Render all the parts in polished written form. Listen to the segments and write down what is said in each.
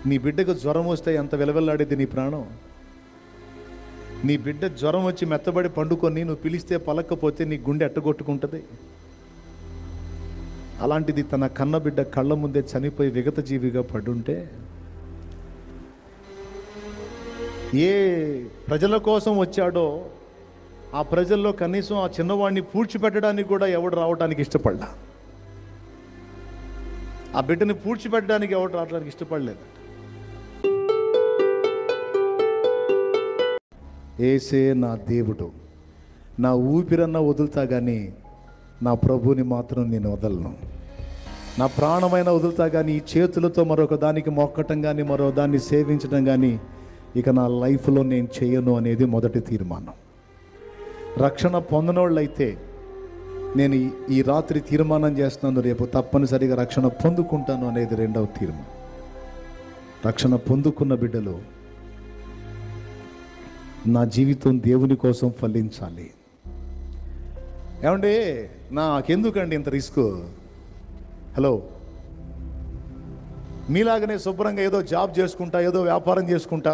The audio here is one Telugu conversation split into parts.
నీ బిడ్డకు జ్వరం వస్తే ఎంత విలవెల్లాడేది నీ ప్రాణం. నీ బిడ్డ జ్వరం వచ్చి మెత్తబడి పండుకొని నువ్వు పిలిస్తే పలకపోతే నీ గుండె ఎట్టగొట్టుకుంటుంది. అలాంటిది తన కన్న బిడ్డ కళ్ళ ముందే చనిపోయి విగత జీవిగా పడుంటే, ఏ ప్రజల కోసం వచ్చాడో ఆ ప్రజల్లో కనీసం ఆ చిన్నవాడిని పూడ్చిపెట్టడానికి కూడా ఎవడు రావడానికి ఇష్టపడలా. ఆ బిడ్డని పూడ్చిపెట్టడానికి ఎవడు రావడానికి ఇష్టపడలేదు. ఏసే నా దేవుడు, నా ఊపిరన్నా వదులుతా కానీ నా ప్రభుని మాత్రం నేను వదలను. నా ప్రాణమైన వదులుతా కానీ ఈ చేతులతో మరొక దానికి మొక్కటం కానీ మరో దాన్ని సేవించడం కానీ ఇక నా లైఫ్లో నేను చేయను అనేది మొదటి తీర్మానం. రక్షణ పొందనోళ్ళైతే నేను ఈ రాత్రి తీర్మానం చేస్తున్నాను, రేపు తప్పనిసరిగా రక్షణ పొందుకుంటాను అనేది రెండవ తీర్మానం. రక్షణ పొందుకున్న బిడ్డలు నా జీవితం దేవుని కోసం ఫలించాలి. ఏమంటే నాకెందుకండి ఇంత రిస్క్? హలో, మీలాగనే శుభ్రంగా ఏదో జాబ్ చేసుకుంటా, ఏదో వ్యాపారం చేసుకుంటా,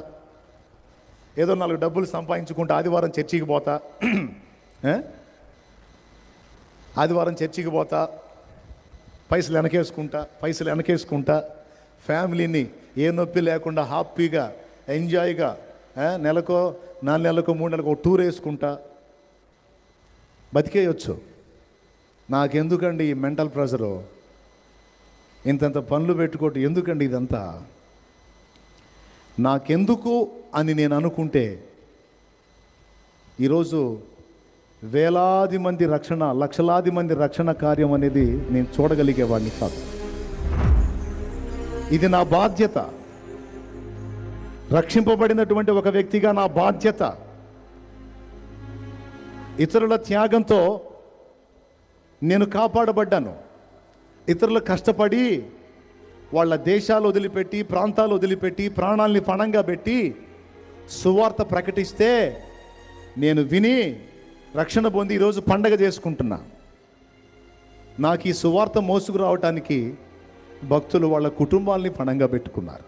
ఏదో 4 డబ్బులు సంపాదించుకుంటా, ఆదివారం చర్చికి పోతా, ఆదివారం చర్చికి పోతా, పైసలు వెనకేసుకుంటా, ఫ్యామిలీని ఏ నొప్పి లేకుండా హ్యాపీగా ఎంజాయ్గా నెలకో 4 నెలలకో 3 నెలలకు ఒక టూర్ వేసుకుంటా బతికేయచ్చు. నాకెందుకండి ఈ మెంటల్ ప్రెషరు? ఇంతంత పనులు పెట్టుకోవటం ఎందుకండి ఇదంతా? నాకెందుకు అని నేను అనుకుంటే ఈరోజు వేలాది మంది రక్షణ, లక్షలాది మంది రక్షణ కార్యం అనేది నేను చూడగలిగేవాడిని కాదు. ఇది నా బాధ్యత. రక్షింపబడినటువంటి ఒక వ్యక్తిగా నా బాధ్యత. ఇతరుల త్యాగంతో నేను కాపాడబడ్డాను. ఇతరులు కష్టపడి వాళ్ళ దేశాలు వదిలిపెట్టి, ప్రాంతాలు వదిలిపెట్టి, ప్రాణాలని పణంగా పెట్టి సువార్త ప్రకటిస్తే నేను విని రక్షణ పొంది ఈరోజు పండగ చేసుకుంటున్నా. నాకు ఈ సువార్త మోసుకురావటానికి భక్తులు వాళ్ళ కుటుంబాలని పణంగా పెట్టుకున్నారు,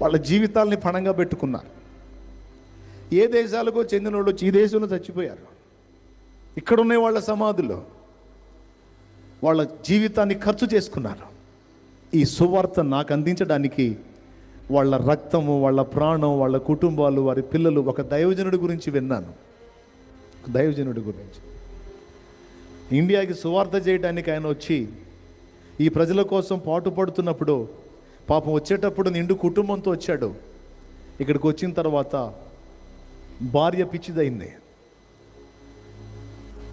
వాళ్ళ జీవితాలని పణంగా పెట్టుకున్నారు. ఏ దేశాలకో చెందిన వాళ్ళు ఈ దేశంలో చచ్చిపోయారు. ఇక్కడున్న వాళ్ళ సమాధుల్లో వాళ్ళ జీవితాన్ని ఖర్చు చేసుకున్నారు. ఈ సువార్త నాకు అందించడానికి వాళ్ళ రక్తము, వాళ్ళ ప్రాణం, వాళ్ళ కుటుంబాలు, వారి పిల్లలు. ఒక దైవజనుడి గురించి విన్నాను. దైవజనుడి గురించి ఇండియాకి సువార్త చేయడానికి ఆయన వచ్చి ఈ ప్రజల కోసం పాటుపడుతున్నప్పుడు పాపం వచ్చేటప్పుడు నిండు కుటుంబంతో వచ్చాడు. ఇక్కడికి వచ్చిన తర్వాత భార్య పిచ్చిదైంది.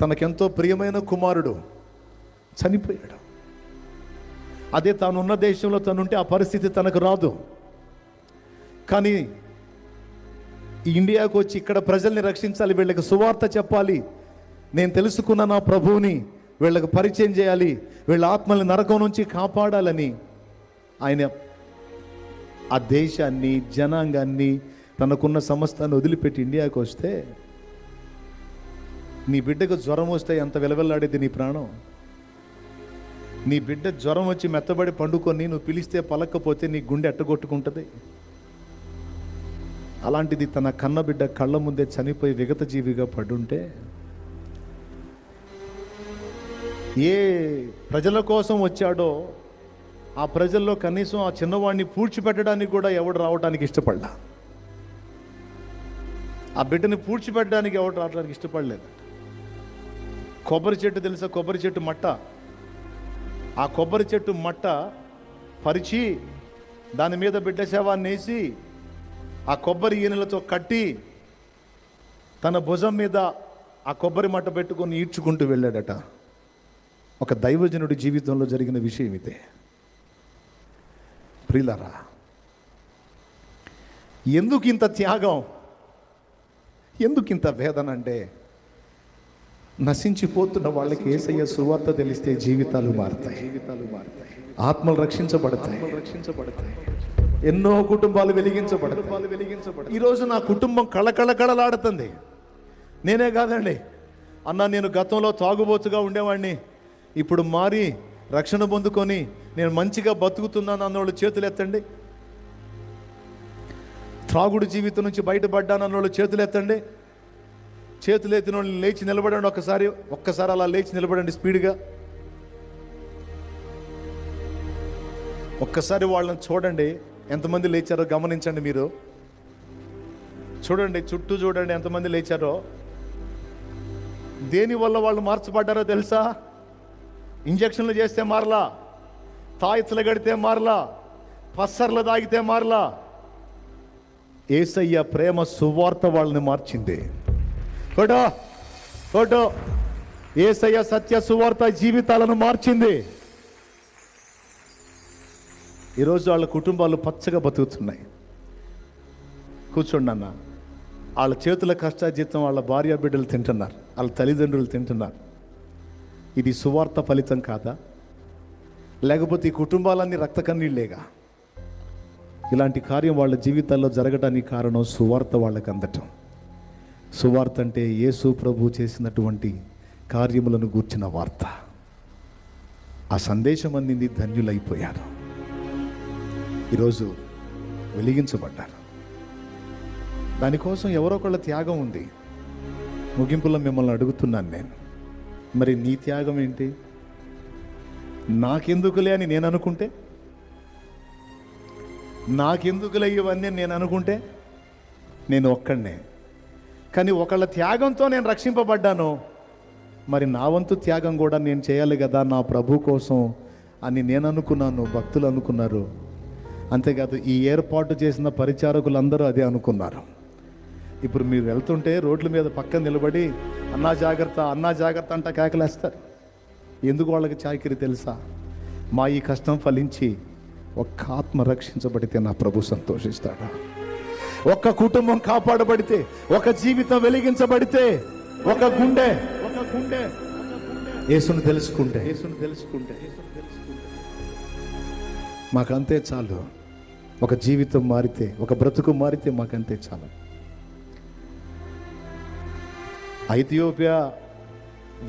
తనకెంతో ప్రియమైన కుమారుడు చనిపోయాడు. అదే తానున్న దేశంలో తనుంటే ఆ పరిస్థితి తనకు రాదు. కానీ ఇండియాకు వచ్చి ఇక్కడ ప్రజల్ని రక్షించాలి, వీళ్ళకి సువార్త చెప్పాలి, నేను తెలుసుకున్న నా ప్రభువుని వీళ్ళకి పరిచయం చేయాలి, వీళ్ళ ఆత్మల్ని నరకం నుంచి కాపాడాలని ఆయన ఆ దేశాన్ని, జనాంగాన్ని, తనకున్న సమస్తాన్ని వదిలిపెట్టి ఇండియాకు వస్తే, నీ బిడ్డకు జ్వరం వస్తే ఎంత విలవెల్లాడేది నీ ప్రాణం. నీ బిడ్డ జ్వరం వచ్చి మెత్తబడి పండుకొని నువ్వు పిలిస్తే పలకపోతే నీ గుండె ఎట్టగొట్టుకుంటుంది. అలాంటిది తన కన్న బిడ్డ కళ్ళ ముందే చనిపోయి విగత జీవిగా పడుంటే, ఏ ప్రజల కోసం వచ్చాడో ఆ ప్రజల్లో కనీసం ఆ చిన్నవాడిని పూడ్చిపెట్టడానికి కూడా ఎవడు రావడానికి ఇష్టపడలా. ఆ బిడ్డని పూడ్చిపెట్టడానికి ఎవడు రావడానికి ఇష్టపడలేదు. కొబ్బరి చెట్టు తెలుసా? కొబ్బరి చెట్టు మట్ట. ఆ కొబ్బరి చెట్టు మట్ట పరిచి దాని మీద బిడ్డ శవాన్ని వేసి ఆ కొబ్బరి ఈనెలతో కట్టి తన భుజం మీద ఆ కొబ్బరి మట్ట పెట్టుకొని ఈడ్చుకుంటూ వెళ్ళాడట. ఒక దైవజనుడి జీవితంలో జరిగిన విషయం ఇదే. ప్రియులారా, ఎందుకు ఇంత త్యాగం, ఎందుకు ఇంత వేదన అంటే, నశించిపోతున్న వాళ్ళకి యేసయ్య సువార్త తెలిస్తే జీవితాలు మారుతాయి, ఆత్మలు రక్షించబడతాయి, ఎన్నో కుటుంబాలు వెలిగించబడతాయి. ఈరోజు నా కుటుంబం కళకళలాడుతుంది. నేనే కాదండి అన్న, నేను గతంలో తాగుబోతుగా ఉండేవాడిని, ఇప్పుడు మారి రక్షణ పొందుకొని నేను మంచిగా బతుకుతున్నాను అన్నోళ్ళు చేతులు ఎత్తండి. త్రాగుడు జీవితం నుంచి బయటపడ్డానన్న వాళ్ళు చేతులు ఎత్తండి. చేతులు ఎత్తిన వాళ్ళు లేచి నిలబడండి. ఒక్కసారి అలా లేచి నిలబడండి స్పీడ్గా. ఒక్కసారి వాళ్ళని చూడండి, ఎంతమంది లేచారో గమనించండి. మీరు చూడండి, చుట్టూ చూడండి ఎంతమంది లేచారో. దేనివల్ల వాళ్ళు మార్చబడ్డారో తెలుసా? ఇంజక్షన్లు చేస్తే మారలా, తాయిత్తులు గడితే మారలా, పස්සర్లు తాగితే మారలా. యేసయ్య ప్రేమ సువార్త వాళ్ళని మార్చింది. ఫోటో యేసయ్య సత్య సువార్త జీవితాలను మార్చింది. ఈరోజు వాళ్ళ కుటుంబాలు పచ్చగా బతుకుతున్నాయి. కూర్చోండి అన్న. వాళ్ళ చేతుల కష్టార్జితం వాళ్ళ భార్య బిడ్డలు తింటున్నారు, వాళ్ళ తల్లిదండ్రులు తింటున్నారు. ఇది సువార్త ఫలితం కాదా? లేకపోతే ఈ కుటుంబాలన్నీ రక్త కన్నీళ్ళేగా? ఇలాంటి కార్యం వాళ్ళ జీవితాల్లో జరగడానికి కారణం సువార్త వాళ్ళకి అందటం. సువార్త అంటే యేసు ప్రభు చేసినటువంటి కార్యములను గూర్చిన వార్త. ఆ సందేశం అందింది, ధన్యులైపోయారు. ఈరోజు వెలిగించబడ్డారు. దానికోసం ఎవరో ఒకళ్ళ త్యాగం ఉంది. ముగింపులో మిమ్మల్ని అడుగుతున్నాను నేను, మరి నీ త్యాగం ఏంటి? నాకెందుకులే అని నేను అనుకుంటే, నాకెందుకులే ఇవన్నీ నేను అనుకుంటే నేను ఒక్కడినే. కానీ ఒకళ్ళ త్యాగంతో నేను రక్షింపబడ్డాను. మరి నా వంతు త్యాగం కూడా నేను చేయాలి కదా నా ప్రభు కోసం అని నేను అనుకున్నాను, భక్తులు అనుకున్నారు. అంతేకాదు ఈ ఏర్పాటు చేసిన పరిచారకులందరూ అదే అనుకున్నారు. ఇప్పుడు మీరు వెళ్తుంటే రోడ్ల మీద పక్కన నిలబడి అన్నా జాగ్రత్త, అన్నా జాగ్రత్త అంట కేకలేస్తారు. ఎందుకు వాళ్ళకి చాకిరి తెలుసా? మా ఈ కష్టం ఫలించి ఒక్క ఆత్మ రక్షించబడితే నా ప్రభు సంతోషిస్తాడు. ఒక్క కుటుంబం కాపాడబడితే, ఒక జీవితం వెలిగించబడితే, ఒక గుండె యేసును తెలుసుకుంటే మాకంతే చాలు. ఒక జీవితం మారితే, ఒక బ్రతుకు మారితే మాకంతే చాలు. ఐథియోపియా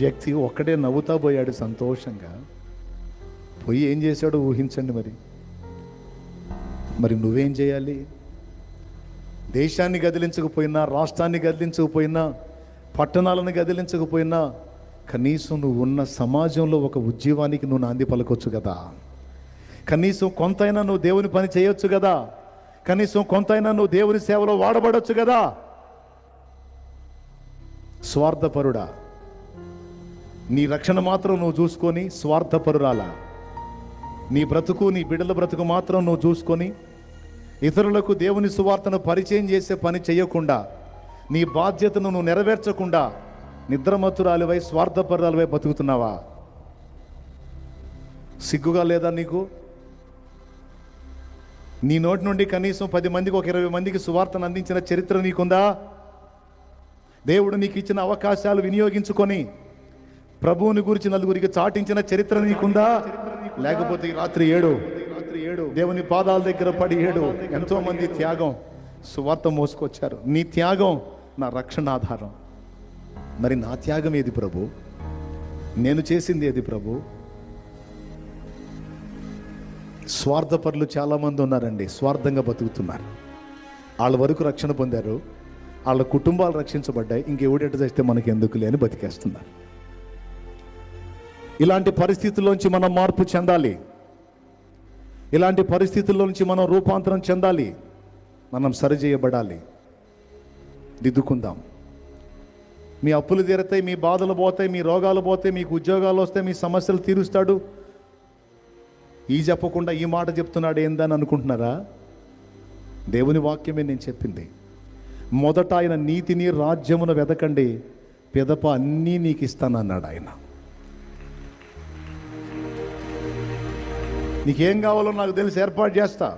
వ్యక్తి ఒక్కడే నవ్వుతా పోయాడు సంతోషంగా. పోయి ఏం చేశాడో ఊహించండి. మరి నువ్వేం చేయాలి? దేశాన్ని గదిలించకపోయినా, రాష్ట్రాన్ని గదిలించకపోయినా, పట్టణాలను గదిలించకపోయినా, కనీసం నువ్వు ఉన్న సమాజంలో ఒక ఉద్యమానికి నువ్వు నాంది పలకొచ్చు కదా. కనీసం కొంతైనా నువ్వు దేవుని పని చేయొచ్చు కదా. కనీసం కొంతైనా నువ్వు దేవుని సేవలో వాడబడొచ్చు కదా. స్వార్థపరుడా, నీ రక్షణ మాత్రం నువ్వు చూసుకొని స్వార్థపరురాలా, నీ బ్రతుకు, నీ బిడ్డల బ్రతుకు మాత్రం నువ్వు చూసుకొని ఇతరులకు దేవుని సువార్తను పరిచయం చేసే పని చేయకుండా, నీ బాధ్యతను నువ్వు నెరవేర్చకుండా నిద్రమత్తురాలివై స్వార్థపరురాలివై బతుకుతున్నావా? సిగ్గుగా లేదా నీకు? నీ నోటి నుండి కనీసం 10 మందికి, ఒక 20 మందికి సువార్తను అందించిన చరిత్ర నీకుందా? దేవుడు నీకు ఇచ్చిన అవకాశాలు వినియోగించుకొని ప్రభువుని గురించి నలుగురికి చాటించిన చరిత్ర నీకుందా? లేకపోతే రాత్రి 7 దేవుని పాదాల దగ్గర పడి 7 ఎంతో మంది త్యాగం సువార్త మోసుకొచ్చారు. నీ త్యాగం నా రక్షణ ఆధారం. మరి నా త్యాగం ఏది ప్రభు? నేను చేసింది ఏది ప్రభు? స్వార్థపరులు చాలామంది ఉన్నారండి, స్వార్థంగా బతుకుతున్నారు. వాళ్ళ వరకు రక్షణ పొందారు, వాళ్ళ కుటుంబాలు రక్షించబడ్డాయి, ఇంకెవడెట చేస్తే మనకి ఎందుకులే అని బతికేస్తున్నారు. ఇలాంటి పరిస్థితుల్లోంచి మనం మార్పు చెందాలి. ఇలాంటి పరిస్థితుల్లో నుంచి మనం రూపాంతరం చెందాలి. మనం సరిచేయబడాలి. దిద్దుకుందాం. మీ అప్పులు తీరతాయి, మీ బాధలు పోతాయి, మీ రోగాలు పోతాయి, మీకు ఉద్యోగాలు వస్తాయి, మీ సమస్యలు తీరుస్తాడు. ఈ చెప్పకుండా ఈ మాట చెప్తున్నాడు ఏందని అనుకుంటున్నారా? దేవుని వాక్యమే నేను చెప్పింది. మొదట ఆయన నీతిని, రాజ్యమును వెతకండి, పిదప అన్నీ నీకు ఇస్తానన్నాడు ఆయన. నీకేం కావాలో నాకు తెలిసి ఏర్పాటు చేస్తా.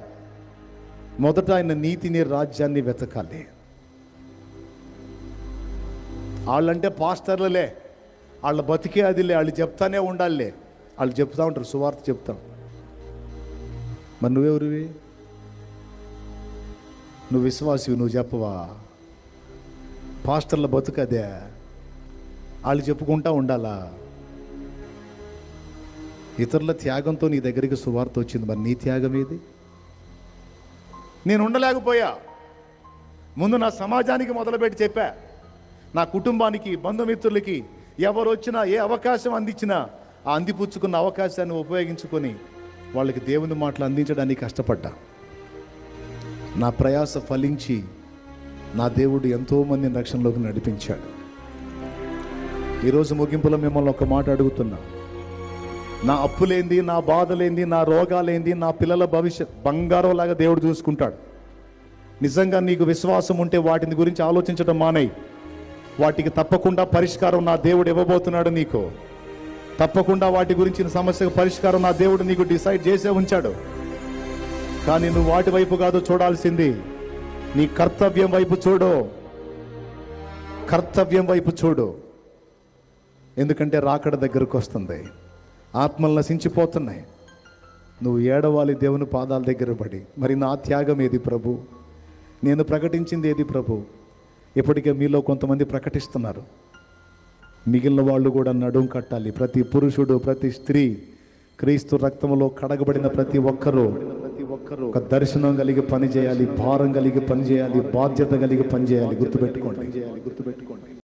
మొదట ఆయన నీతిని, రాజ్యాన్ని వెతకాలి. వాళ్ళంటే పాస్టర్లలే, వాళ్ళ బతికే అదిలే, వాళ్ళు చెప్తానే ఉండాలిలే. వాళ్ళు చెప్తా ఉంటారు, సువార్త చెప్తాం. మరి నువ్వెవరివి? నువ్వు విశ్వాసివి, నువ్వు చెప్పవా? పాస్టర్ల బతుకదే, వాళ్ళు చెప్పుకుంటా ఉండాలా? ఇతరుల త్యాగంతో నీ దగ్గరికి సువార్త వచ్చింది. మరి నీ త్యాగం ఏది? నేను ఉండలేకపోయా, ముందు నా సమాజానికి మొదలుపెట్టి చెప్పా, నా కుటుంబానికి, బంధుమిత్రులకి ఎవరు వచ్చినా, ఏ అవకాశం అందించినా ఆ అందిపుచ్చుకున్న అవకాశాన్ని ఉపయోగించుకొని వాళ్ళకి దేవుని మాటలు అందించడానికి కష్టపడ్డా. నా ప్రయాస ఫలించి నా దేవుడు ఎంతోమందిని రక్షణలోకి నడిపించాడు. ఈరోజు ముగింపులో మిమ్మల్ని ఒక మాట అడుగుతున్నా. నా అప్పులేంది, నా బాధలేంది, నా రోగాలేంది, నా పిల్లల భవిష్యత్ బంగారం లాగా దేవుడు చూసుకుంటాడు. నిజంగా నీకు విశ్వాసం ఉంటే వాటిని గురించి ఆలోచించడం మానేయి. వాటికి తప్పకుండా పరిష్కారం నా దేవుడు ఇవ్వబోతున్నాడు. నీకు తప్పకుండా వాటి గురించిన సమస్యకు పరిష్కారం నా దేవుడు నీకు డిసైడ్ చేసే ఉంచాడు. కానీ నువ్వు వాటి వైపు కాదు చూడాల్సింది, నీ కర్తవ్యం వైపు చూడు. కర్తవ్యం వైపు చూడు. ఎందుకంటే రాకడ దగ్గరకు వస్తుంది, ఆత్మలు నశించిపోతున్నాయి. నువ్వు ఏడవాలి దేవుని పాదాల దగ్గర పడి, మరి నా త్యాగం ఏది ప్రభు, నేను ప్రకటించింది ఏది ప్రభు? ఇప్పటికే మీలో కొంతమంది ప్రకటిస్తున్నారు. మిగిలిన వాళ్ళు కూడా నడుం కట్టాలి. ప్రతి పురుషుడు, ప్రతి స్త్రీ, క్రీస్తు రక్తంలో కడగబడిన ప్రతి ఒక్కరూ ఒక దర్శనం కలిగి పనిచేయాలి, భారం కలిగి పనిచేయాలి, బాధ్యత కలిగి పనిచేయాలి. గుర్తుపెట్టుకోండి.